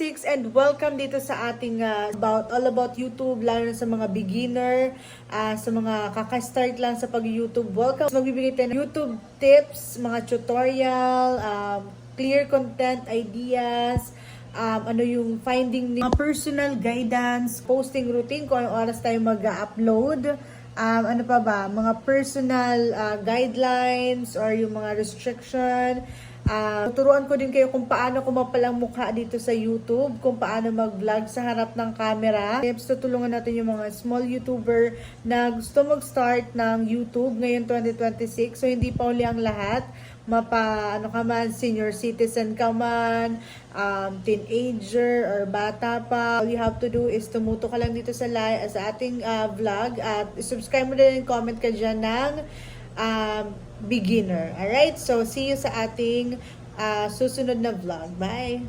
2026 and welcome dito sa ating all about YouTube, lalo na sa mga beginner, sa mga kakastart lang sa pag-YouTube. Welcome! Magbibigay tayo ng YouTube tips, mga tutorial, clear content ideas, ano yung finding mga personal guidance, posting routine, kung anong oras tayo mag-upload, ano pa ba, mga personal guidelines or yung mga restriction. Tuturuan ko din kayo kung paano kumapalang mukha dito sa YouTube, kung paano mag-vlog sa harap ng camera. Tips, tutulungan natin yung mga small YouTuber na gusto mag-start ng YouTube ngayon 2026. So hindi pa uli ang lahat. Ano ka man, senior citizen ka man, teenager or bata pa. All you have to do is tumuto ka lang dito sa ating vlog at subscribe mo din and comment ka dyan ng beginner. Alright? So, see you sa ating susunod na vlog. Bye!